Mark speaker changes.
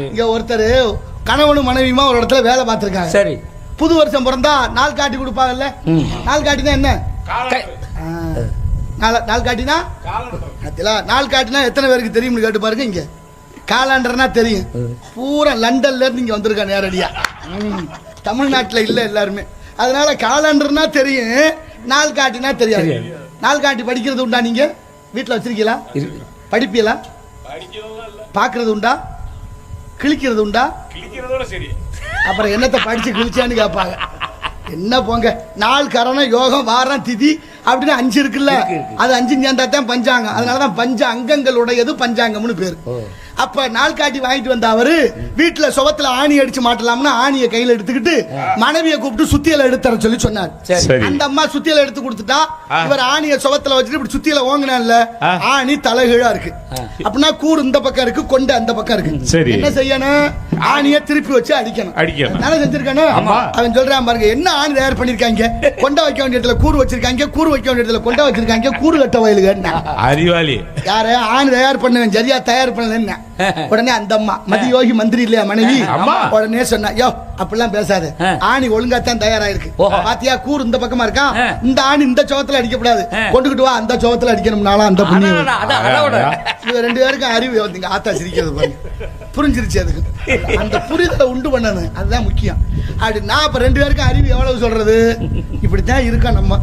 Speaker 1: இங்க ஒருத்தர் கணவனும் மனைவியுமா ஒரு இடத்துல வேலை பார்த்திருக்காங்க.
Speaker 2: சரி.
Speaker 1: புது வருஷம் பிறந்தா நாள் காட்டி கொடுப்பாங்கல்ல. நாள் காட்டினா என்ன? நாள் காட்டினா நாள் காட்டினா எத்தனை பேருக்கு தெரியும்னு கேட்டு பாருங்க. இங்க காலாண்டர்னா தெரியும். பூரா லண்டன்ல இருந்து இங்க வந்திருக்கா நேரடியா. தமிழ்நாட்டில் இல்ல எல்லாருமே. அதனால காலாண்டர்னா தெரியும், நாள் காட்டினா தெரியாது. நாள் காட்டி படிக்கிறது உண்டா? நீங்க வீட்டில் வச்சிருக்கீங்களா? படிப்பீங்களா? பாக்குறது உண்டா? கிழிக்கிறது உண்டா? அப்புறம் என்னத்தை படிச்சு கிழிச்சான்னு கேட்பாங்க. என்ன போங்க, நாள் கரணம் யோகம் வாரம் திதி அப்படின்னு 5 இருக்குல்ல, அது 5 சேர்ந்தா தான் பஞ்சாங்கம். அதனாலதான் பஞ்ச அங்கங்களுடையது பஞ்சாங்கம்னு பேரு. அப்ப நாள் காட்டி வாங்கிட்டு வந்த அவரு வீட்டுல சுவத்துல ஆணி அடிச்சு மாட்டலாம்னு ஆணியை கையில எடுத்துக்கிட்டு மனைவியை கூப்பிட்டு சுத்தியலை எடுத்துற சொல்லி சொன்னார். அந்த அம்மா சுத்தியலை எடுத்து கொடுத்துட்டா, இவர் ஆணியை சுவத்துல வச்சுட்டு இப்படி சுத்தியலை ஓங்கினான்ல, ஆணி தலைகீழா இருக்கு. அப்படின்னா கூறு இந்த பக்கம் இருக்கு, கொண்டு அந்த பக்கம் இருக்கு. என்ன செய்யணும்? ஆணியை திருப்பி வச்சு அடிக்கணும். நல்லா செஞ்சிருக்கானு அவன் சொல்றான் பாருங்க. என்ன ஆணி தயார் பண்ணிருக்காங்க? கொண்ட வைக்க வேண்டிய இடத்துல கூறு வச்சிருக்காங்க, கூறு வைக்க வேண்டிய இடத்துல கொண்ட வச்சிருக்காங்க. கூறு கட்ட வயலுக்கு அறிவாளி யாரு? ஆணி தயார் பண்ணுவேன், சரியா தயார் பண்ணல என்ன? உடனே அந்த அம்மா மதியோகி மந்திரி இல்லையா மனைவி, உடனே சொன்னா, யோ அப்படிலாம் பேசாது, ஆணி ஒழுங்கா தான் தயாராயிருக்கு. பாத்தியா கூறு இந்த பக்கமா இருக்கா, இந்த ஆணி இந்த சோகத்துல அடிக்கப்படாது, கொண்டுகிட்டு வா அந்த சோகத்துல அடிக்கணும்னாலும் அந்த புண்ணியம். 2 பேருக்கும் அறிவு வந்தீங்க. ஆத்தா சிரிக்கிறது பாருங்க, புரிஞ்சிருச்சு. அதுக்கு அந்த புரிதலை உண்டு பண்ணணும், அதுதான் முக்கியம். அப்படி நான் இப்ப 2 பேருக்கும் அறிவு எவ்வளவு சொல்றது? இப்படித்தான் இருக்கா நம்ம.